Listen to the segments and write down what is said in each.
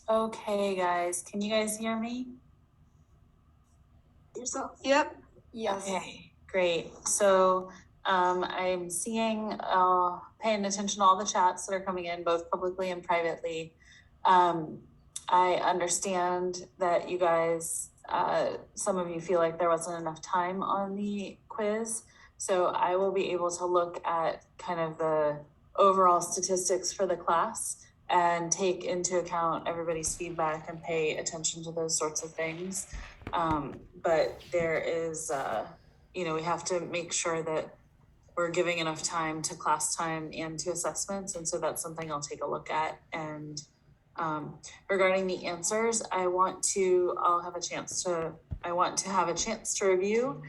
Okay, guys, can you guys hear me? Yourself? Yep. Yes. Okay, great. So I'm seeing, paying attention to all the chats that are coming in, both publicly and privately. I understand that you guys, some of you feel like there wasn't enough time on the quiz. So I will be able to look at kind of the overall statistics for the class and take into account everybody's feedback and pay attention to those sorts of things. But there is, we have to make sure that we're giving enough time to class time and to assessments. And so that's something I'll take a look at. And regarding the answers, I want to have a chance to review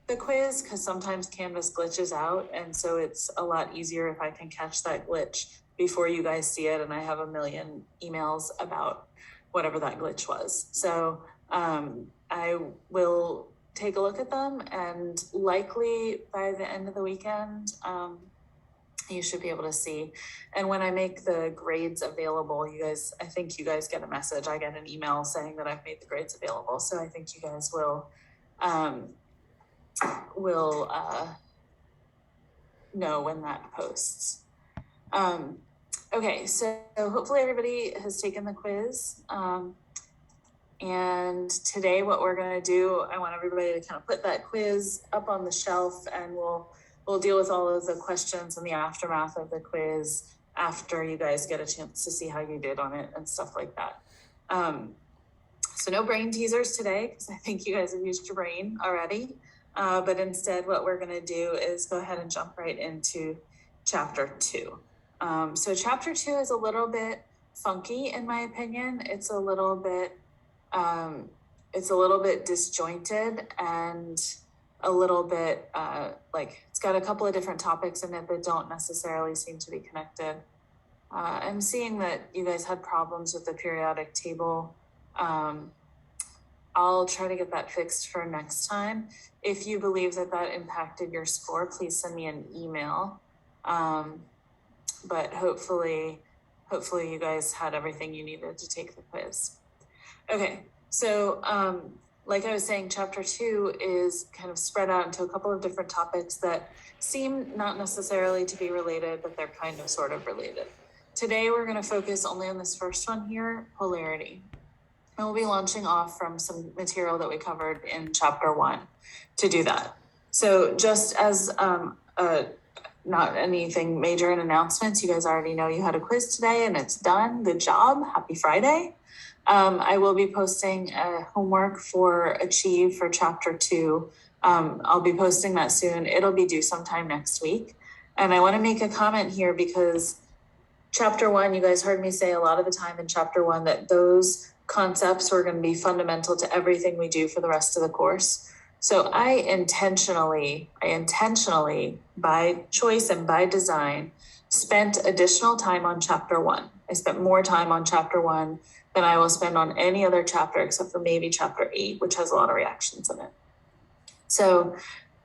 the quiz, because sometimes Canvas glitches out. And so it's a lot easier if I can catch that glitch before you guys see it and I have a million emails about whatever that glitch was. So I will take a look at them, and likely by the end of the weekend, you should be able to see. And when I make the grades available, I think you guys get a message. I get an email saying that I've made the grades available. So I think you guys will know when that posts. Okay, so hopefully everybody has taken the quiz. And today what we're going to do, I want everybody to kind of put that quiz up on the shelf, and we'll deal with all of the questions and the aftermath of the quiz after you guys get a chance to see how you did on it and stuff like that. So no brain teasers today, because I think you guys have used your brain already. But instead what we're going to do is go ahead and jump right into chapter 2. So chapter 2 is a little bit funky, in my opinion. It's a little bit disjointed, and a little bit it's got a couple of different topics in it that don't necessarily seem to be connected. I'm seeing that you guys had problems with the periodic table. I'll try to get that fixed for next time. If you believe that impacted your score, please send me an email. But hopefully you guys had everything you needed to take the quiz. Okay, so like I was saying, chapter 2 is kind of spread out into a couple of different topics that seem not necessarily to be related, but they're kind of sort of related. Today, we're going to focus only on this first one here, polarity. And we'll be launching off from some material that we covered in chapter 1 to do that. So just as not anything major in announcements, you guys already know you had a quiz today and it's done. Good job. Happy Friday. I will be posting a homework for Achieve for chapter 2. I'll be posting that soon. It'll be due sometime next week. And I want to make a comment here because chapter 1, you guys heard me say a lot of the time in chapter 1 that those concepts were going to be fundamental to everything we do for the rest of the course. So I intentionally, by choice and by design, spent additional time on chapter 1. I spent more time on chapter 1 than I will spend on any other chapter except for maybe chapter 8, which has a lot of reactions in it. So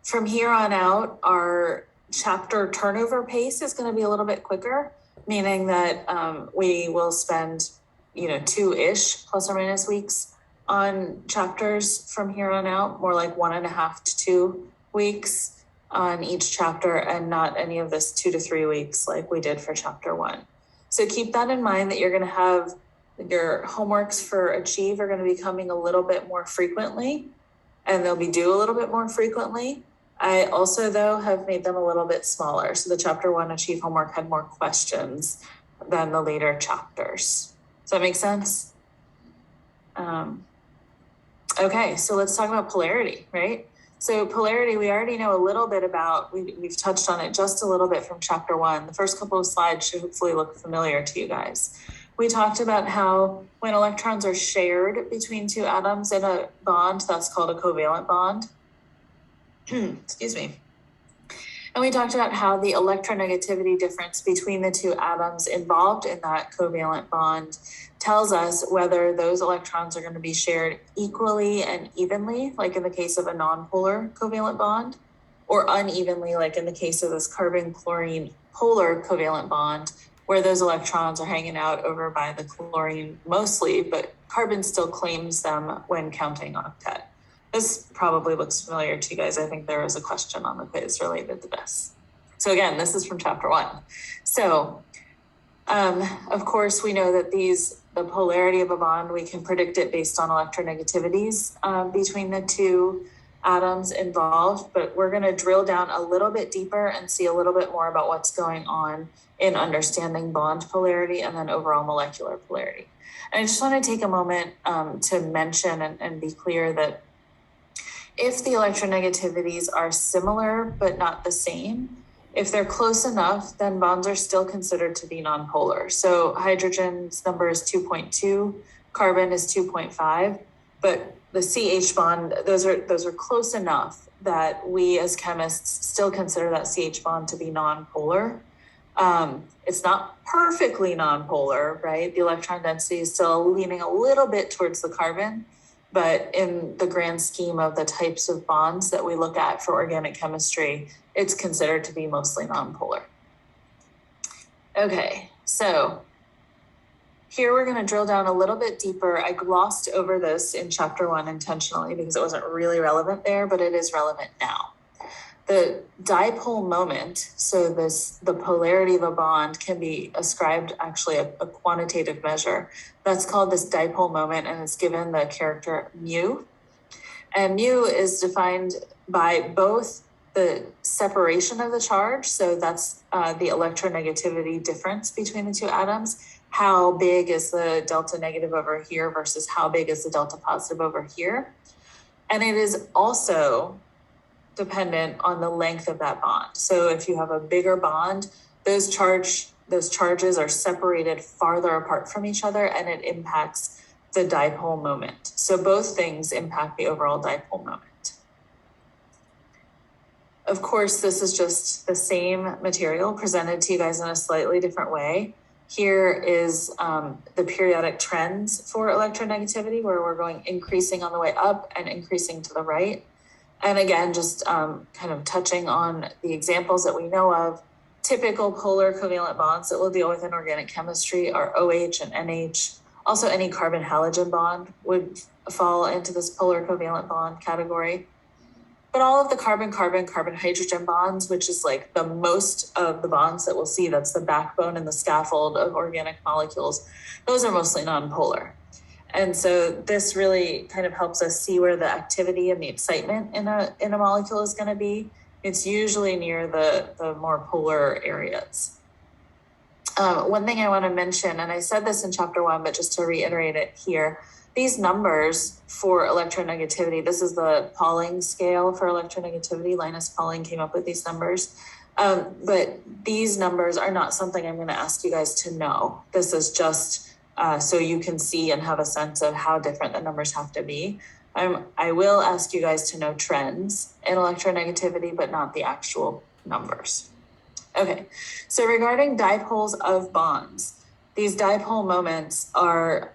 from here on out, our chapter turnover pace is going to be a little bit quicker, meaning that we will spend 2-ish plus or minus weeks on chapters from here on out, more like 1.5 to 2 weeks on each chapter, and not any of this 2 to 3 weeks like we did for chapter 1. So keep that in mind, that you're going to have your homeworks for Achieve are going to be coming a little bit more frequently, and they'll be due a little bit more frequently. I also, though, have made them a little bit smaller. So the chapter 1 Achieve homework had more questions than the later chapters. Does that make sense? Okay, so let's talk about polarity, right? So polarity, we already know a little bit about, we've touched on it just a little bit from chapter 1. The first couple of slides should hopefully look familiar to you guys. We talked about how when electrons are shared between two atoms in a bond, that's called a covalent bond. Excuse me. And we talked about how the electronegativity difference between the two atoms involved in that covalent bond tells us whether those electrons are going to be shared equally and evenly, like in the case of a nonpolar covalent bond, or unevenly, like in the case of this carbon-chlorine polar covalent bond, where those electrons are hanging out over by the chlorine mostly, but carbon still claims them when counting octet. This probably looks familiar to you guys. I think there was a question on the quiz related to this. So again, this is from chapter 1. So of course, we know that the polarity of a bond, we can predict it based on electronegativities between the two atoms involved, but we're going to drill down a little bit deeper and see a little bit more about what's going on in understanding bond polarity and then overall molecular polarity. And I just want to take a moment to mention and be clear that if the electronegativities are similar but not the same, if they're close enough, then bonds are still considered to be nonpolar. So hydrogen's number is 2.2, carbon is 2.5, but the CH bond, those are close enough that we as chemists still consider that CH bond to be nonpolar. It's not perfectly nonpolar, right? The electron density is still leaning a little bit towards the carbon, but in the grand scheme of the types of bonds that we look at for organic chemistry, it's considered to be mostly nonpolar. Okay, so here we're going to drill down a little bit deeper. I glossed over this in chapter 1 intentionally because it wasn't really relevant there, but it is relevant now. The dipole moment, so the polarity of a bond can be ascribed actually a quantitative measure. That's called this dipole moment, and it's given the character mu. And mu is defined by both the separation of the charge, so that's the electronegativity difference between the two atoms. How big is the delta negative over here versus how big is the delta positive over here? And it is also dependent on the length of that bond. So if you have a bigger bond, those charges are separated farther apart from each other, and it impacts the dipole moment. So both things impact the overall dipole moment. Of course, this is just the same material presented to you guys in a slightly different way. Here is the periodic trends for electronegativity, where we're going increasing on the way up and increasing to the right. And again, just kind of touching on the examples that we know of, typical polar covalent bonds that we'll deal with in organic chemistry are OH and NH. Also, any carbon halogen bond would fall into this polar covalent bond category. But all of the carbon-carbon, carbon-hydrogen bonds, which is like the most of the bonds that we'll see, that's the backbone and the scaffold of organic molecules, those are mostly nonpolar. And so this really kind of helps us see where the activity and the excitement in a molecule is going to be. It's usually near the more polar areas. One thing I want to mention, and I said this in chapter 1, but just to reiterate it here, these numbers for electronegativity, this is the Pauling scale for electronegativity. Linus Pauling came up with these numbers. But these numbers are not something I'm going to ask you guys to know. This is just so you can see and have a sense of how different the numbers have to be. I will ask you guys to know trends in electronegativity, but not the actual numbers. Okay, so regarding dipoles of bonds, these dipole moments are,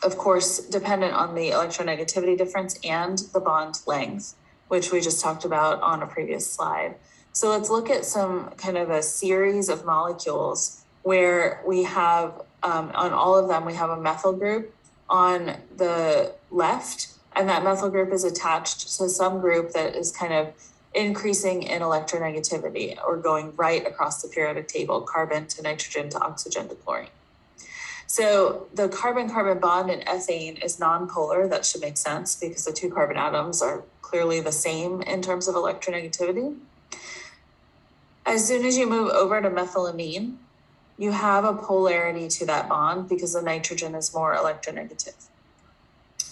of course, dependent on the electronegativity difference and the bond length, which we just talked about on a previous slide. So let's look at some kind of a series of molecules where we have, on all of them, we have a methyl group on the left, and that methyl group is attached to some group that is kind of increasing in electronegativity or going right across the periodic table, carbon to nitrogen to oxygen to chlorine. So the carbon-carbon bond in ethane is nonpolar. That should make sense because the two carbon atoms are clearly the same in terms of electronegativity. As soon as you move over to methylamine, you have a polarity to that bond because the nitrogen is more electronegative.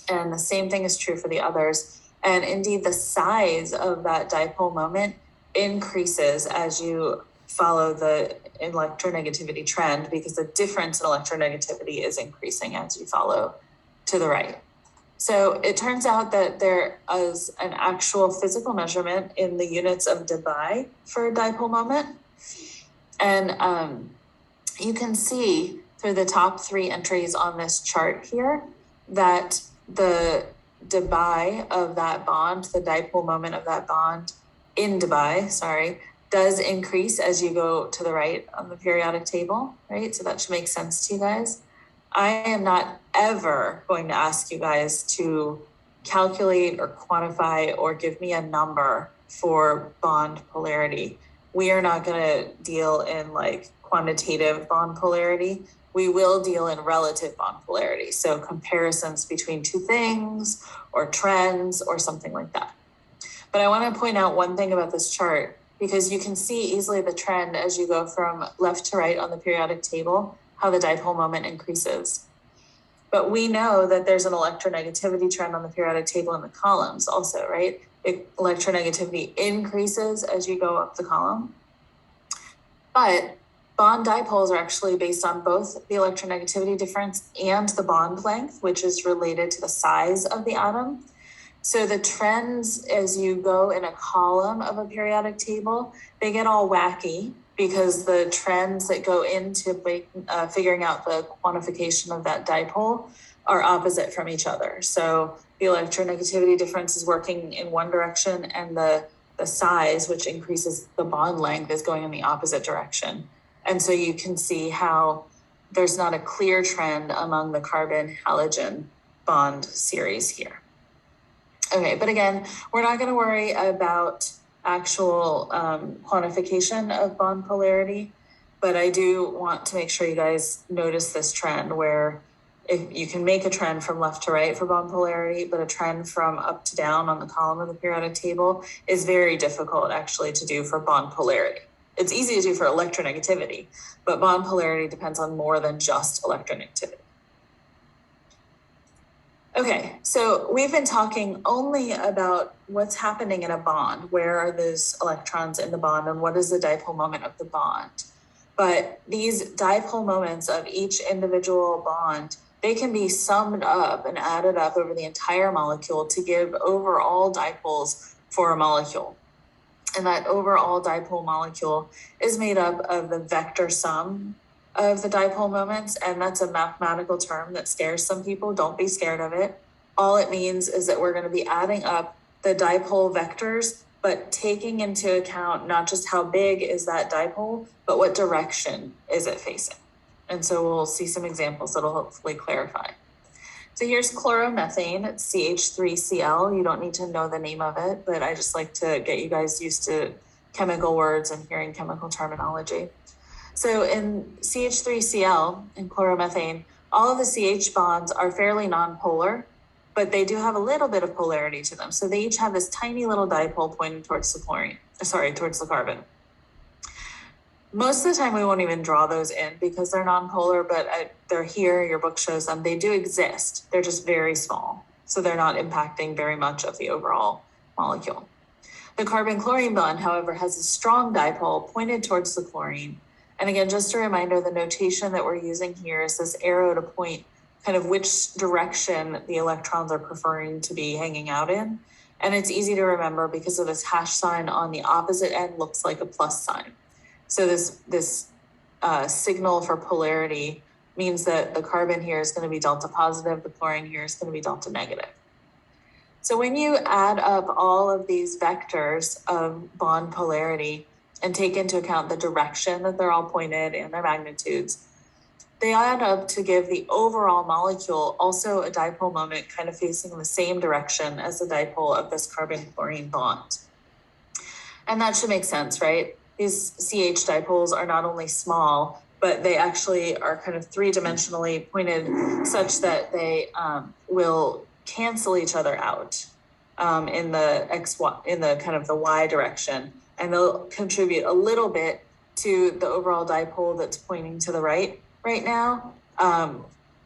And the same thing is true for the others. And indeed, the size of that dipole moment increases as you follow the electronegativity trend because the difference in electronegativity is increasing as you follow to the right. So it turns out that there is an actual physical measurement in the units of debye for a dipole moment. And you can see through the top 3 entries on this chart here that the debye of that bond, the dipole moment of that bond in debye, does increase as you go to the right on the periodic table, right? So that should make sense to you guys. I am not ever going to ask you guys to calculate or quantify or give me a number for bond polarity. We are not going to deal in like quantitative bond polarity. We will deal in relative bond polarity. So comparisons between two things or trends or something like that. But I want to point out one thing about this chart, because you can see easily the trend as you go from left to right on the periodic table, how the dipole moment increases. But we know that there's an electronegativity trend on the periodic table in the columns also, right? Electronegativity increases as you go up the column. But bond dipoles are actually based on both the electronegativity difference and the bond length, which is related to the size of the atom. So the trends as you go in a column of a periodic table, they get all wacky because the trends that go into figuring out the quantification of that dipole are opposite from each other. So the electronegativity difference is working in one direction, and the size, which increases the bond length, is going in the opposite direction. And so you can see how there's not a clear trend among the carbon halogen bond series here. Okay, but again, we're not going to worry about actual quantification of bond polarity, but I do want to make sure you guys notice this trend where if you can make a trend from left to right for bond polarity, but a trend from up to down on the column of the periodic table is very difficult actually to do for bond polarity. It's easy to do for electronegativity, but bond polarity depends on more than just electronegativity. Okay, so we've been talking only about what's happening in a bond. Where are those electrons in the bond, and what is the dipole moment of the bond? But these dipole moments of each individual bond, they can be summed up and added up over the entire molecule to give overall dipoles for a molecule. And that overall dipole molecule is made up of the vector sum of the dipole moments, and that's a mathematical term that scares some people. Don't be scared of it. All it means is that we're going to be adding up the dipole vectors, but taking into account not just how big is that dipole, but what direction is it facing. And so we'll see some examples that'll hopefully clarify. So here's chloromethane, it's CH3Cl. You don't need to know the name of it, but I just like to get you guys used to chemical words and hearing chemical terminology. So in CH3Cl, in chloromethane, all of the CH bonds are fairly nonpolar, but they do have a little bit of polarity to them. So they each have this tiny little dipole pointing towards towards the carbon. Most of the time we won't even draw those in because they're nonpolar, but they're here, your book shows them. They do exist, they're just very small. So they're not impacting very much of the overall molecule. The carbon-chlorine bond, however, has a strong dipole pointed towards the chlorine. And again, just a reminder, the notation that we're using here is this arrow to point kind of which direction the electrons are preferring to be hanging out in. And it's easy to remember because of this hash sign on the opposite end looks like a plus sign. So this signal for polarity means that the carbon here is going to be delta positive, the chlorine here is going to be delta negative. So when you add up all of these vectors of bond polarity and take into account the direction that they're all pointed and their magnitudes, they add up to give the overall molecule also a dipole moment kind of facing the same direction as the dipole of this carbon-chlorine bond. And that should make sense, right? These CH dipoles are not only small, but they actually are kind of three-dimensionally pointed such that they will cancel each other out in the kind of the Y direction. And they'll contribute a little bit to the overall dipole that's pointing to the right now,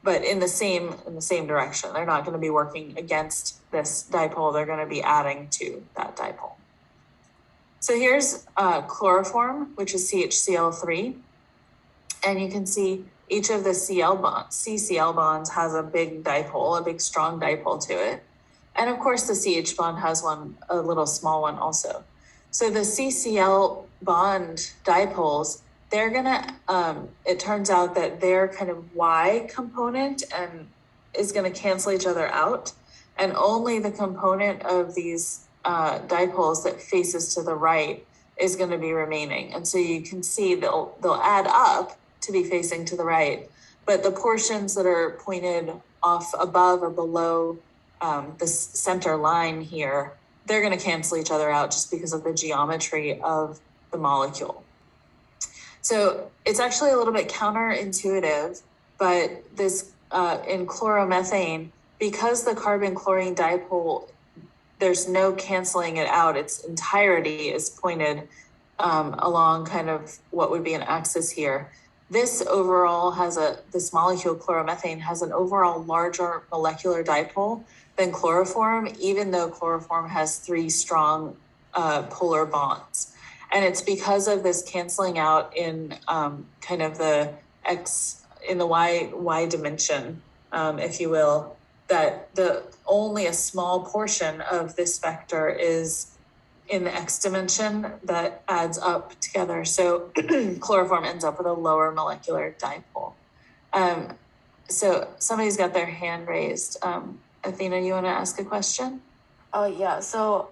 but in the same direction. They're not going to be working against this dipole. They're going to be adding to that dipole. So here's chloroform, which is CHCl3. And you can see each of the CCl bonds has a big dipole, a big strong dipole to it. And of course the CH bond has a little small one also. So the CCl bond dipoles, they're gonna, it turns out that their kind of Y component is gonna cancel each other out. And only the component of these dipoles that faces to the right is going to be remaining. And so you can see they'll add up to be facing to the right, but the portions that are pointed off above or below the center line here, they're going to cancel each other out just because of the geometry of the molecule. So it's actually a little bit counterintuitive, but this in chloromethane, because the carbon-chlorine dipole, there's no canceling it out. Its entirety is pointed along kind of what would be an axis here. This overall this molecule chloromethane has an overall larger molecular dipole than chloroform, even though chloroform has 3 strong polar bonds. And it's because of this canceling out in kind of the in the y dimension, if you will, that only a small portion of this vector is in the x dimension that adds up together. So chloroform ends up with a lower molecular dipole. So somebody's got their hand raised. Athena, you want to ask a question? Yeah. So,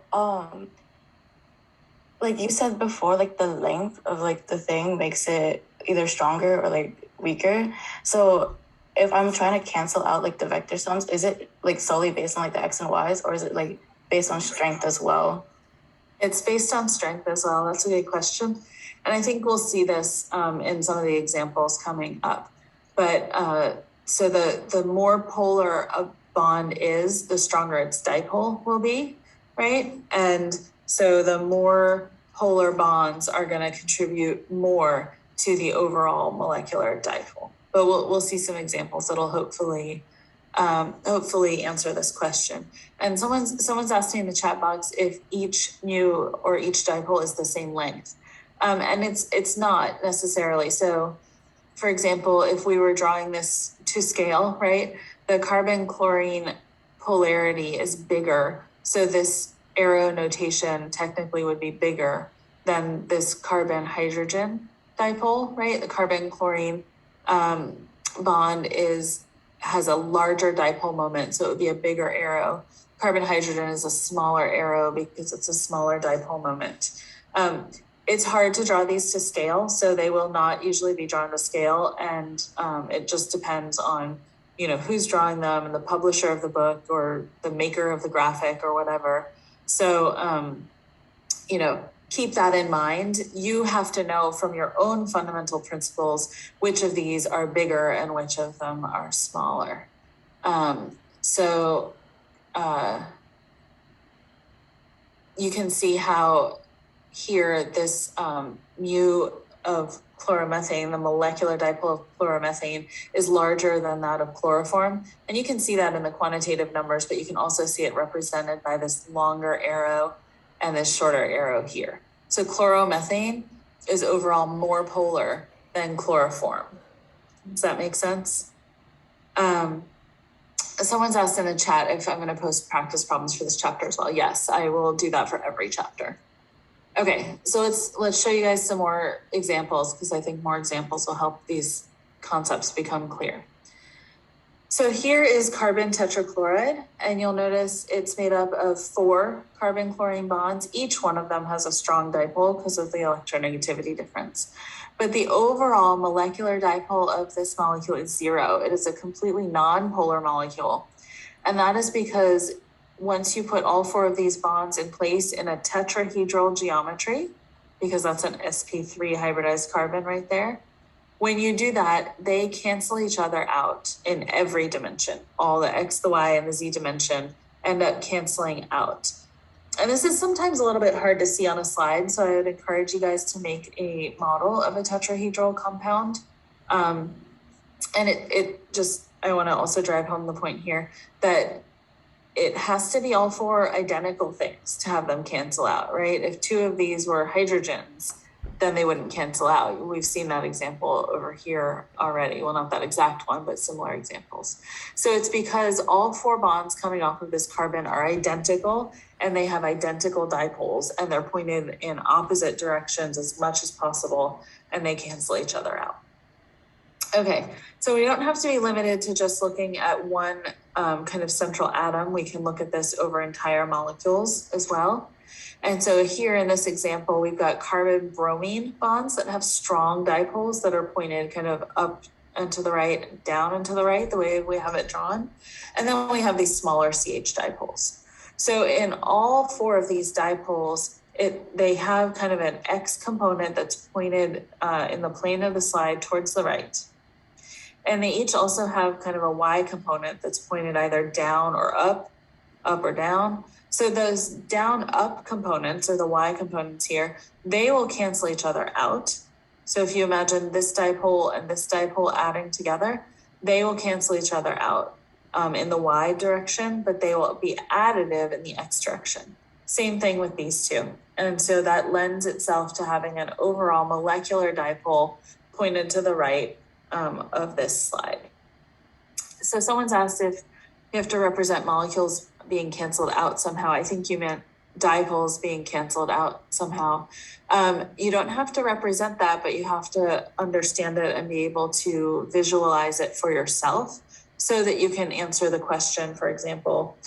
like you said before, like the length of like the thing makes it either stronger or like weaker. So if I'm trying to cancel out like the vector sums, is it like solely based on like the x and y's, or is it like based on strength as well? It's based on strength as well. That's a good question. And I think we'll see this in some of the examples coming up. But so the more polar a bond is, the stronger its dipole will be, right? And so the more polar bonds are going to contribute more to the overall molecular dipole. But we'll see some examples that'll hopefully answer this question. And someone's asked me in the chat box if each mu or each dipole is the same length. And it's not necessarily. So for example, if we were drawing this to scale, right, the carbon-chlorine polarity is bigger. So this arrow notation technically would be bigger than this carbon-hydrogen dipole, right? The carbon-chlorine bond has a larger dipole moment, so it would be a bigger arrow. Carbon-hydrogen is a smaller arrow because it's a smaller dipole moment. It's hard to draw these to scale, so they will not usually be drawn to scale, and it just depends on who's drawing them and the publisher of the book or the maker of the graphic or whatever. So keep that in mind. You have to know from your own fundamental principles which of these are bigger and which of them are smaller. You can see how here this mu of chloromethane, the molecular dipole of chloromethane, is larger than that of chloroform. And you can see that in the quantitative numbers, but you can also see it represented by this longer arrow and this shorter arrow here. So chloromethane is overall more polar than chloroform. Does that make sense? Someone's asked in the chat if I'm going to post practice problems for this chapter as well. Yes, I will do that for every chapter. Okay, so let's show you guys some more examples, because I think more examples will help these concepts become clear. So here is carbon tetrachloride, and you'll notice it's made up of 4 carbon-chlorine bonds. Each one of them has a strong dipole because of the electronegativity difference. But the overall molecular dipole of this molecule is 0. It is a completely non-polar molecule. And that is because once you put all 4 of these bonds in place in a tetrahedral geometry, because that's an sp3 hybridized carbon right there, when you do that, they cancel each other out in every dimension. All the x, the y, and the z dimension end up canceling out. And this is sometimes a little bit hard to see on a slide, so I would encourage you guys to make a model of a tetrahedral compound. And I want to also drive home the point here that it has to be all 4 identical things to have them cancel out, right? If 2 of these were hydrogens, then they wouldn't cancel out. We've seen that example over here already. Well, not that exact one, but similar examples. So it's because all 4 bonds coming off of this carbon are identical, and they have identical dipoles, and they're pointed in opposite directions as much as possible, and they cancel each other out. Okay, so we don't have to be limited to just looking at one kind of central atom. We can look at this over entire molecules as well. And so here in this example, we've got carbon-bromine bonds that have strong dipoles that are pointed kind of up and to the right, down and to the right, the way we have it drawn. And then we have these smaller CH dipoles. So in all four of these dipoles, they have kind of an X component that's pointed in the plane of the slide towards the right. And they each also have kind of a Y component that's pointed either down or up or down. So those down up components, or the Y components here, they will cancel each other out. So if you imagine this dipole and this dipole adding together, they will cancel each other out in the Y direction, but they will be additive in the X direction. Same thing with these two. And so that lends itself to having an overall molecular dipole pointed to the right of this slide. So someone's asked if you have to represent molecules being canceled out somehow. I think you meant dipoles being canceled out somehow. You don't have to represent that, but you have to understand it and be able to visualize it for yourself so that you can answer the question, for example,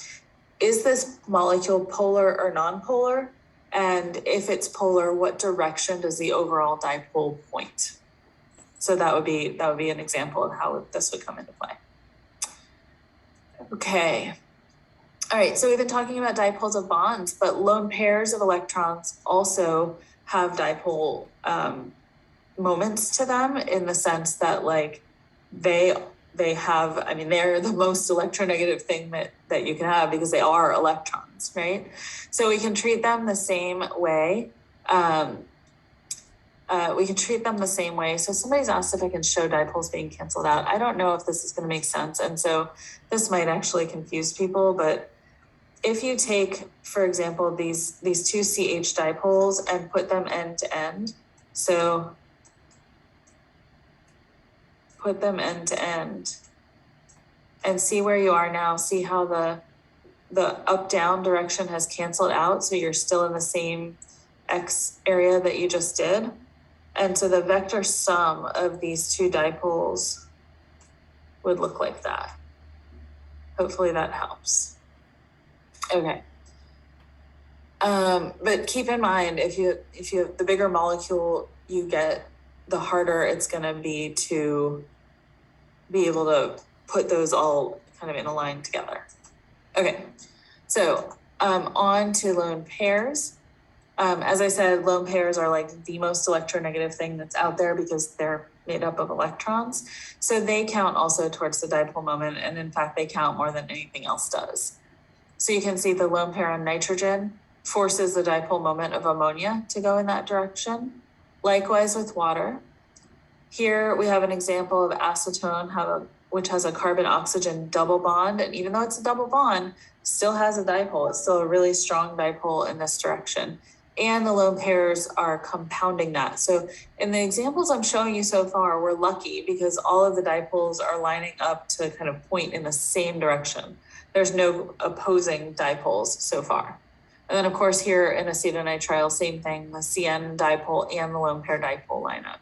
is this molecule polar or non-polar? And if it's polar, what direction does the overall dipole point? So that would be an example of how this would come into play. Okay. All right, so we've been talking about dipoles of bonds, but lone pairs of electrons also have dipole moments to them, in the sense that like they have, I mean, they're the most electronegative thing that you can have, because they are electrons, right? So we can treat them the same way. So somebody's asked if I can show dipoles being canceled out. I don't know if this is going to make sense. And so this might actually confuse people, but if you take, for example, these two CH dipoles and put them end to end, so put them end to end and see where you are now, see how the up-down direction has canceled out. So you're still in the same X area that you just did. And so the vector sum of these two dipoles would look like that. Hopefully that helps. Okay. But keep in mind, if you the bigger molecule you get, the harder it's going to be to be able to put those all kind of in a line together. Okay, so on to lone pairs. As I said, lone pairs are like the most electronegative thing that's out there because they're made up of electrons. So they count also towards the dipole moment, and in fact, they count more than anything else does. So you can see the lone pair on nitrogen forces the dipole moment of ammonia to go in that direction. Likewise with water. Here we have an example of acetone, which has a carbon-oxygen double bond. And even though it's a double bond, still has a dipole. It's still a really strong dipole in this direction. And the lone pairs are compounding that. So in the examples I'm showing you so far, we're lucky because all of the dipoles are lining up to kind of point in the same direction. There's no opposing dipoles so far. And then of course here in acetonitrile, same thing, the CN dipole and the lone pair dipole line up.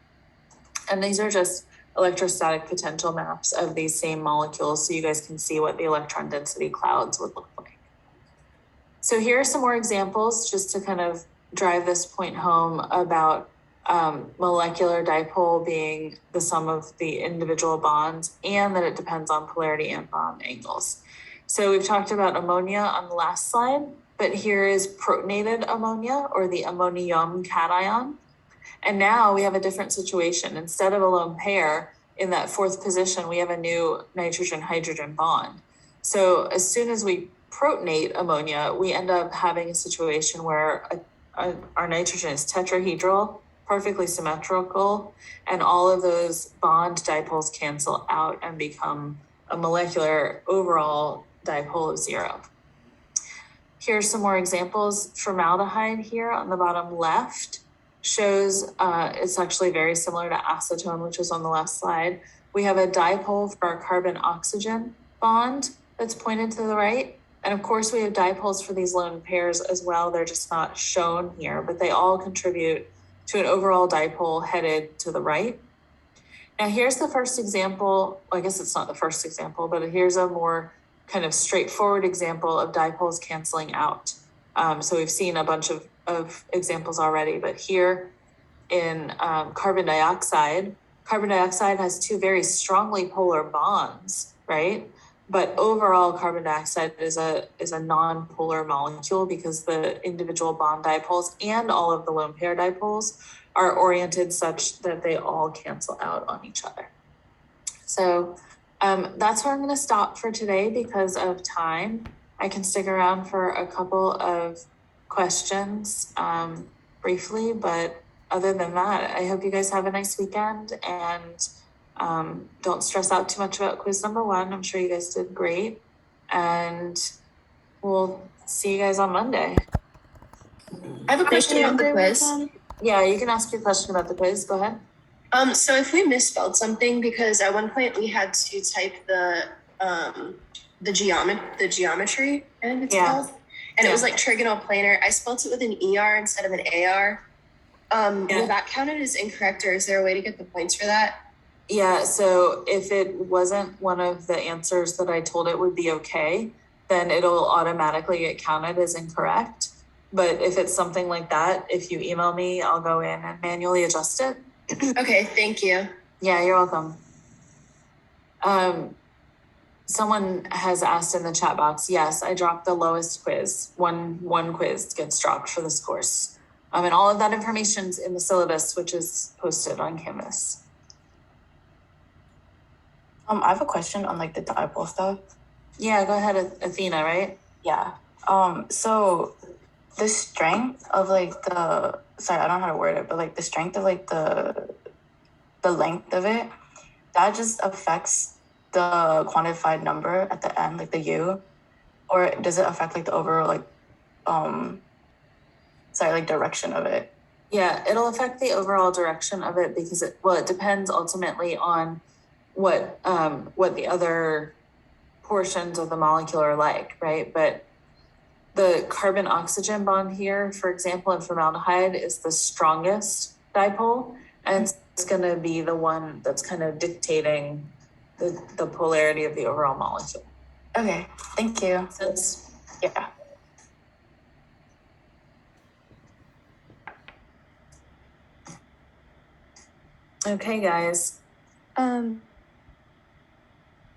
And these are just electrostatic potential maps of these same molecules, so you guys can see what the electron density clouds would look like. So here are some more examples just to kind of drive this point home about molecular dipole being the sum of the individual bonds, and that it depends on polarity and bond angles. So we've talked about ammonia on the last slide, but here is protonated ammonia, or the ammonium cation. And now we have a different situation. Instead of a lone pair in that fourth position, we have a new nitrogen-hydrogen bond. So as soon as we protonate ammonia, we end up having a situation where our nitrogen is tetrahedral, perfectly symmetrical, and all of those bond dipoles cancel out and become a molecular overall dipole of 0. Here's some more examples. Formaldehyde here on the bottom left shows it's actually very similar to acetone, which was on the last slide. We have a dipole for our carbon-oxygen bond that's pointed to the right. And of course, we have dipoles for these lone pairs as well. They're just not shown here, but they all contribute to an overall dipole headed to the right. Now, here's the first example. Well, I guess it's not the first example, but here's a more kind of straightforward example of dipoles canceling out. So we've seen a bunch of examples already, but here in carbon dioxide has two very strongly polar bonds, right? But overall, carbon dioxide is a non-polar molecule because the individual bond dipoles and all of the lone pair dipoles are oriented such that they all cancel out on each other. So that's where I'm going to stop for today because of time. I can stick around for a couple of questions briefly, but other than that, I hope you guys have a nice weekend and don't stress out too much about quiz number 1. I'm sure you guys did great, and we'll see you guys on Monday. I have a question about the quiz. Yeah, you can ask your question about the quiz. Go ahead. So if we misspelled something, because at one point we had to type the geometry, I think it's called, and it was like trigonal planar. I spelled it with an ER instead of an AR. Will that count it as incorrect, or is there a way to get the points for that? Yeah, so if it wasn't one of the answers that I told it would be okay, then it'll automatically get counted as incorrect. But if it's something like that, if you email me, I'll go in and manually adjust it. Okay, thank you. Yeah, you're welcome. Someone has asked in the chat box, yes, I dropped the lowest quiz. One quiz gets dropped for this course. And all of that information's in the syllabus, which is posted on Canvas. I have a question on like the dipole stuff. Yeah, go ahead, Athena, right? Yeah. So the strength of like sorry, I don't know how to word it, but like the strength of like the length of it, that just affects the quantified number at the end, like the U, or does it affect like the overall like direction of it? Yeah, it'll affect the overall direction of it because it depends ultimately on what the other portions of the molecule are like, right? But the carbon oxygen bond here, for example, in formaldehyde is the strongest dipole, and it's going to be the one that's kind of dictating the polarity of the overall molecule. Okay, thank you. Yeah. Okay, guys.